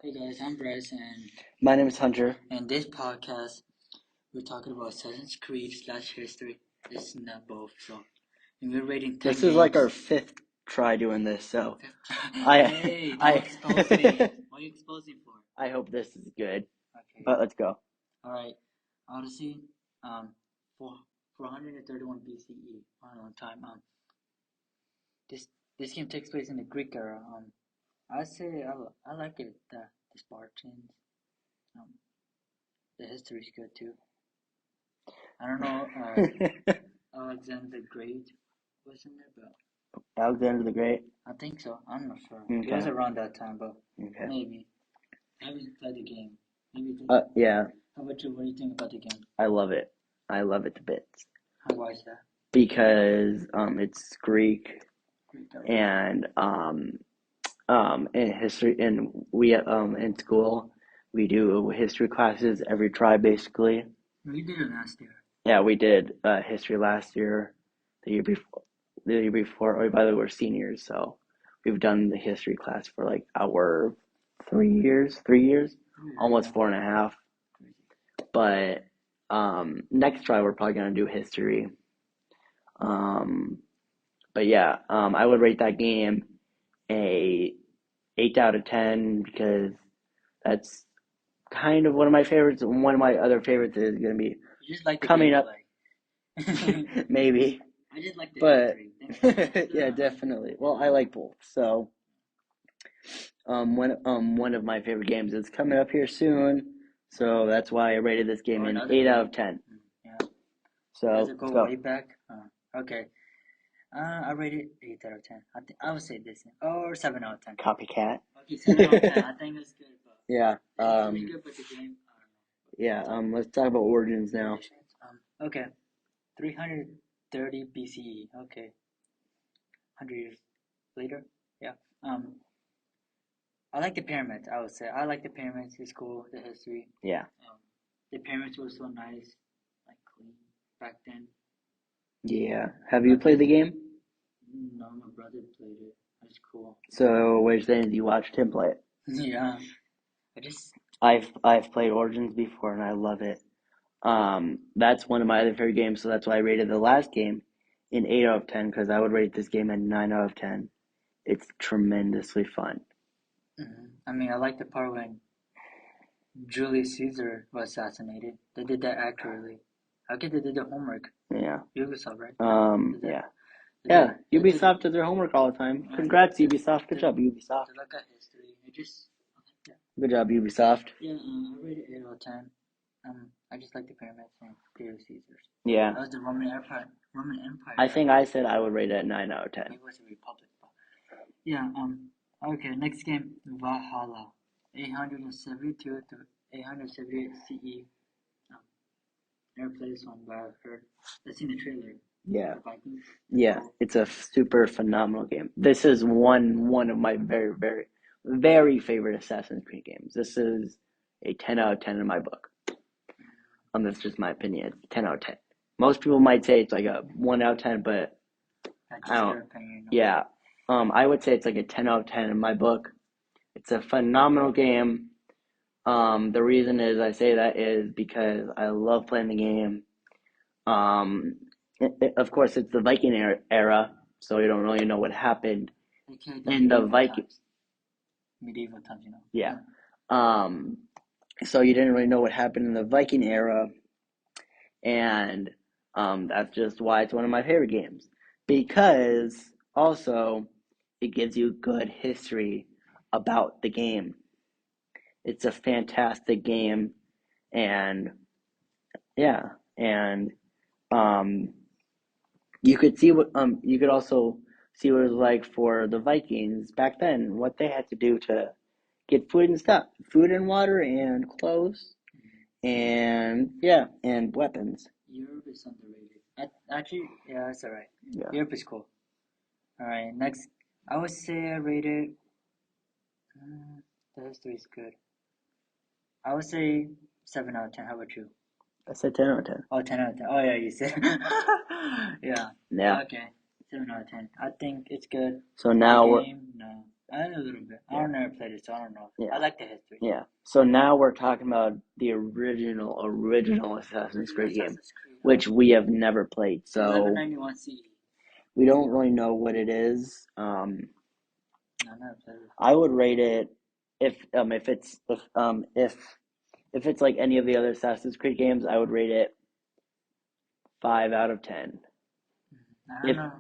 Hey guys, I'm Bryce, and My name is Hunter. in this podcast, we're talking about Assassin's Creed / history. It's not both, so and we're rating 10 This is like our games. fifth try doing this, so Hey, don't expose me. What are you exposing for? I hope this is good. Okay. But let's go. All right. Odyssey, um, 431 BCE. On one time. This this game takes place in the Greek era. I say I like it. The Spartans. Um, the history's good too. I don't know. Alexander the Great was in there, but Alexander the Great. I think so. I'm not sure. It was Okay. around that time, but Okay. maybe. I haven't played the game. Maybe. Yeah, How about you? What do you think about the game? I love it. I love it to bits Why is that? because it's Greek Greek. and in history and we in school we do history classes every try basically. We did it last year. Yeah, we did history last year, the year before. Oh, by the way, we're seniors, so we've done the history class for like our 3 years, almost 4.5. But next try we're probably gonna do history. But yeah, I would rate that game a 8 out of 10 because that's kind of one of my favorites. One of my other favorites is gonna be You just like the coming up. Maybe. I just like the But yeah, definitely. Well, I like both. So, one of my favorite games is coming up here soon. So that's why I rated this game an 8 out of 10. Yeah. So Does it let's go go. way back? Okay. I rated 8 out of 10. I would say this or 7 out of 10. Copycat. Okay, 7 out of 10. I think it's good, but Yeah. it's good, but the game. Yeah. Let's talk about Origins now. Okay. 330 BCE. Okay. 100 years later. Yeah. I like the pyramids. I would say I like the pyramids. It's cool. The history. Yeah. The pyramids were so nice, like clean back then. Yeah. Have you played the game? No, my brother played it. That's cool. So what you're saying is you watched him play it? Yeah. I've played Origins before and I love it. That's one of my other favorite games, so that's why I rated the last game an 8 out of 10 because I would rate this game a 9 out of 10. It's tremendously fun. I mean, I like the part when Julius Caesar was assassinated. They did that accurately. I guess they did their homework. Yeah. Ubisoft, right? Yeah. Yeah. Ubisoft does their homework all the time. Congrats, Ubisoft. Good job, Ubisoft. They look at history. Good job, Ubisoft. Yeah, I rated 8 out of 10. I just like the pyramids and Julius Caesars. Yeah. That was the Roman Empire. I think I said I would rate it at 9 out of 10. It was a republic. Yeah. Okay. Next game, Valhalla, 872 to 878 CE. Never played this one, but I've heard. I've seen the trailer. Yeah. Yeah. It's a super phenomenal game. This is one of my very, very, very favorite Assassin's Creed games. This is a 10 out of 10 in my book. That's just my opinion. 10 out of 10. Most people might say it's like a 1 out of 10, but I don't. Yeah. I would say it's like a 10 out of 10 in my book. It's a phenomenal game. The reason is I say that is because I love playing the game. Of course, it's the Viking era, so you don't really know what happened in the Viking. Medieval times, you know. Yeah. So you didn't really know what happened in the Viking era, and that's just why it's one of my favorite games. Because also, it gives you good history about the game. It's a fantastic game, and yeah, and you could also see what it was like for the Vikings back then, what they had to do to get food and stuff, food and water and clothes, and yeah, and weapons. Europe is underrated. Actually, yeah, that's alright. Yeah. Europe is cool. Alright, next, I would say I rated. The history is good. I would say 7 out of 10. How about you? I said 10 out of 10. Oh, 10 out of 10. Oh yeah, you said. Yeah. Yeah. Okay, 7 out of 10. I think it's good. So now no. I know a little bit. I never played it, so I don't know. Yeah. I like the history. Yeah. So now we're talking about the original Assassin's Creed game, Assassin's Creed. which we have never played. So 1191 CE. we don't really know what it is. No, I never played it. I would rate it if it's like any of the other Assassin's Creed games, I would rate it 5 out of 10. I don't know.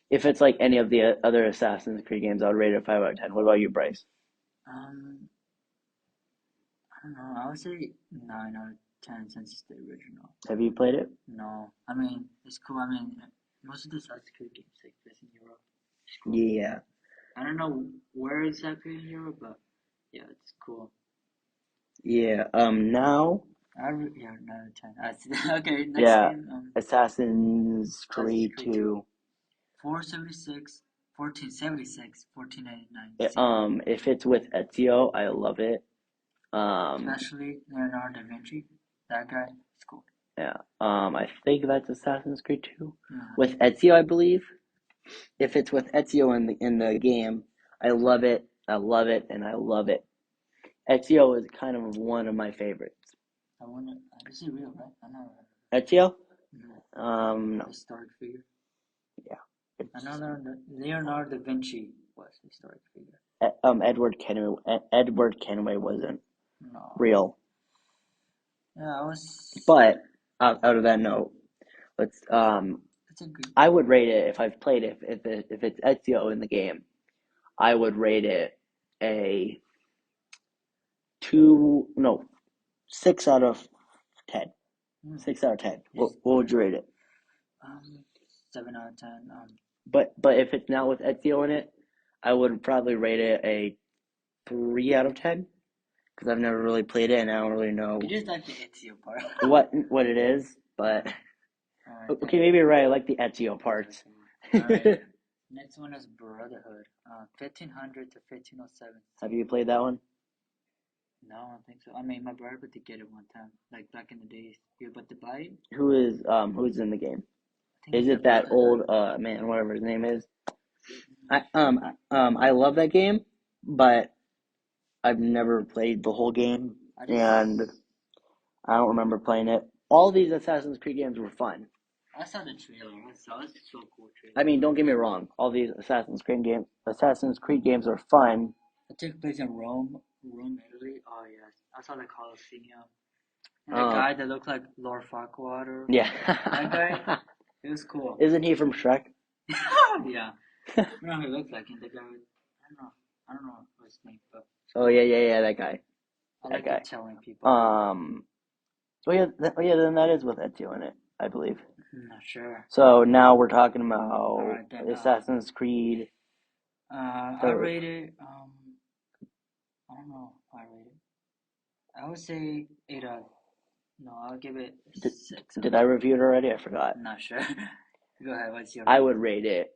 If it's like any of the other Assassin's Creed games, I would rate it 5 out of 10. What about you, Bryce? I don't know. I would say 9 out of 10 since it's the original. Have you played it? No. I mean, it's cool. I mean, most of the Assassin's Creed games take place in Europe. It's cool. Yeah. I don't know where exactly in Europe, but yeah, it's cool. Yeah. Now. 9 out of 10. Okay, next Yeah. game. Assassin's Creed 2. 476, 1476, 1499. If it's with Ezio, I love it. Especially Leonardo da Vinci. That guy is cool. Yeah. I think that's Assassin's Creed 2 Yeah. with Ezio, I believe. If it's with Ezio in the game, I love it. I love it, and I love it. Ezio is kind of one of my favorites. I wonder, is he real, right? I know. Ezio? Mm-hmm. No. Historic figure. Yeah. I know Leonardo da Vinci was a historic figure. Edward Kenway wasn't real. Yeah, I was. But out of that note, let's I would rate it if I've played it. If it's Ezio in the game, I would rate it a 6 out of 10. 6 out of 10. What would you rate it? 7 out of 10. But if it's not with Ezio in it, I would probably rate it a 3 out of 10 because I've never really played it and I don't really know. You just like the Ezio part. what it is, but okay, maybe you're right. I like the Ezio parts. Alright. Next one is Brotherhood. 1500 to 1507. Have you played that one? No, I don't think so. I mean, my brother put to get it one time, like back in the days. You about to buy it? Who's in the game? Is it that old man, whatever his name is? I love that game, but I've never played the whole game, and I don't remember playing it. All these Assassin's Creed games were fun. I saw the trailer. It's so cool trailer. I mean, don't get me wrong. All these Assassin's Creed games are fun. It took place in Rome, Italy. Oh yes, I saw the Colosseum. And the guy that looked like Lord Farquaad. Yeah. That guy. It was cool. Isn't he from Shrek? Yeah. I don't know who he looks like. And the guy, I don't know his name, but. Oh yeah, that guy. I like telling people. Then that is with Ezio in it, I believe. I'm not sure. So now we're talking about Assassin's Creed. I rate it. I don't know. I would say 8 out. No, I'll give it 6. Did I review it already? I forgot. I'm not sure. Go ahead. What's your? I would rate it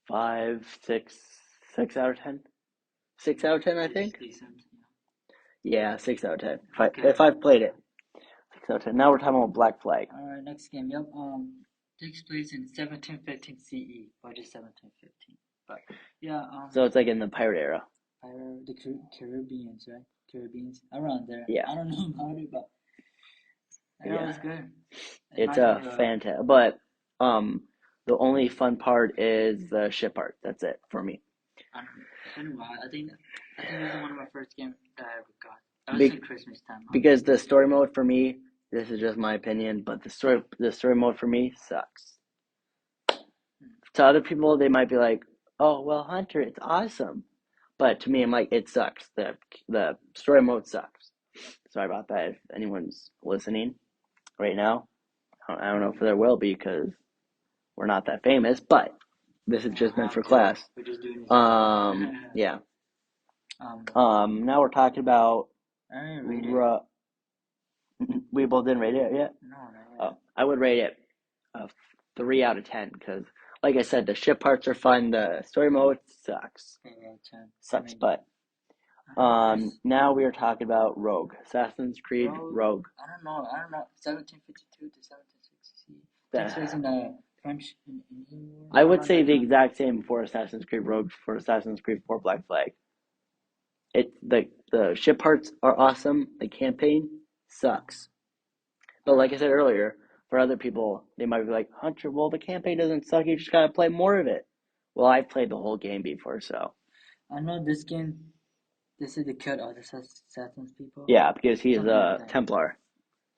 5, 6 out of 10. 6 out of 10, I think. Decent. Yeah, 6 out of 10. If I've played it, 6 out of 10. Now we're talking about Black Flag. All right, next game. Yep. Takes place in 1715 CE, or just 1715. But yeah. So it's like in the pirate era. The Caribbeans, right? Caribbeans, around there. Yeah. I don't know about it, but it was good. It's a fantastic. But the only fun part is the ship part. That's it for me. I don't know. I think this is one of my first games that I ever got. That was at Christmas time. Because the story mode for me, this is just my opinion, but the story mode for me sucks. To other people, they might be like, "Oh, well, Hunter, it's awesome," but to me, I'm like, it sucks. The story mode sucks. Sorry about that. If anyone's listening right now, I don't know if there will be because we're not that famous, but this is just meant for class. We're just doing yeah. Now we're talking about. We both didn't rate it yet? No. I would rate it a 3 out of 10 because, like I said, the ship parts are fun. The story mode sucks. Sucks, but now we are talking about Rogue. Assassin's Creed Rogue. I don't know. 1752 to 1760. Takes place in French and Indian War. I would Around say that the time. exact same for Assassin's Creed Rogue, for Assassin's Creed 4 Black Flag. The ship parts are awesome. The campaign sucks. But like I said earlier, for other people, they might be like, Hunter, well, the campaign doesn't suck. You just gotta play more of it. Well, I've played the whole game before, so I know this game. This is the cut of the Assassin's people. yeah, because he's Something like a that. Templar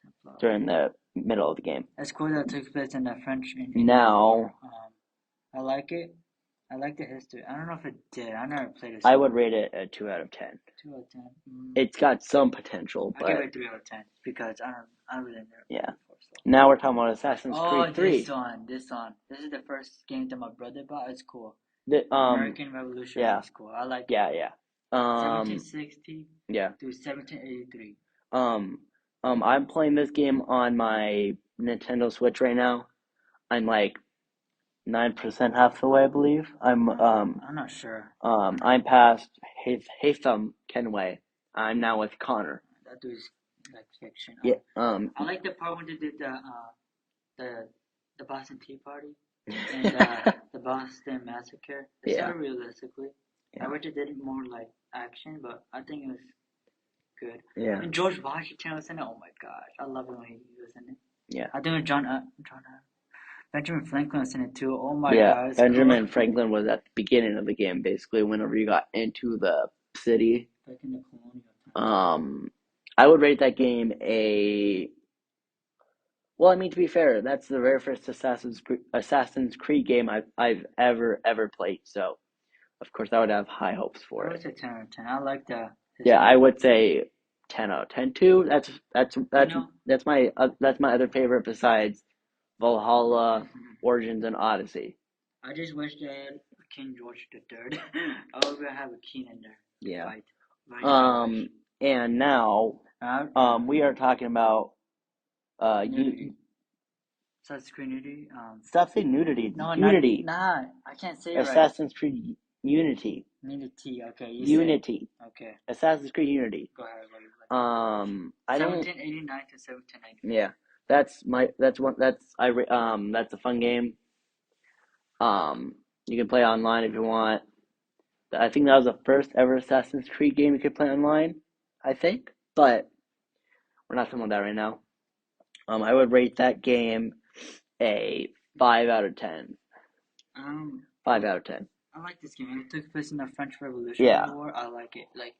Templar. during the middle of the game. It's cool that it takes place in the French and Indian Now, War. I like it. I like the history. I don't know if it did. I never played it. I would rate it a 2 out of 10. 2 out of 10. It's got some potential, I give but it 3 out of 10 because I really never yeah. played before. So. Now we're talking about Assassin's Creed 3. This one. This is the first game that my brother bought. It's cool. The American Revolution yeah. is cool. I like Yeah, it. yeah. 1760 yeah. to 1783. I'm playing this game on my Nintendo Switch right now. I'm like 9% half the way, I believe. I'm not sure. I'm past Haytham Kenway. I'm now with Connor. That dude's like fiction. Yeah. I like the part when they did the Boston Tea Party and the Boston Massacre. They Yeah. shot it realistically. Yeah. I wish they did it more like action, but I think it was good. Yeah. And George Washington was in it. Oh my gosh, I love it when he was in it. Yeah. I think Benjamin Franklin was in it too. Oh my Yeah. god, Benjamin cool. Franklin was at the beginning of the game, basically, whenever you got into the city. Back in the colonial time. I would rate that game a. Well, I mean, to be fair, that's the very first Assassin's Creed game I've ever played. So, of course, I would have high hopes for I it. would say 10 out of 10. I like the. Yeah, I would say 10 out of 10 too. That's my other favorite besides Valhalla, Origins, and Odyssey. I just wish they had King George III. I would have a king in there. Yeah. Fight. And now, we are talking about nudity. Assassin's Creed Unity. Stop saying nudity. No, Unity. I can't say it right. Assassin's Creed Unity. Unity. Okay. Unity. Okay. Assassin's Creed Unity. Go ahead. I don't. 1789 to 1790. Yeah, that's a fun game. You can play online if you want. I think that was the first ever Assassin's Creed game you could play online. I think, but we're not talking about that right now. I would rate that game a 5 out of 10. 5 out of 10. I like this game. It took place in the French Revolutionary War. I like it. Like,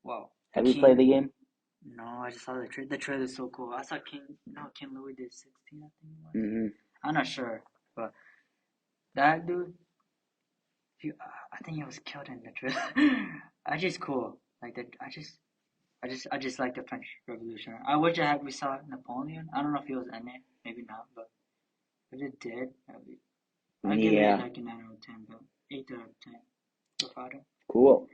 wow. Have you played the game? No, I just saw the trailer. The trailer is so cool. I saw King Louis the 16th, I think it was. Mm-hmm. I'm not sure, but that dude, I think he was killed in the trailer. That's just cool. Like that, I just like the French Revolution. I wish we saw Napoleon. I don't know if he was in it, maybe not, but if it did, I'd give it like a 9 out of 10, but 8 out of 10. Cool.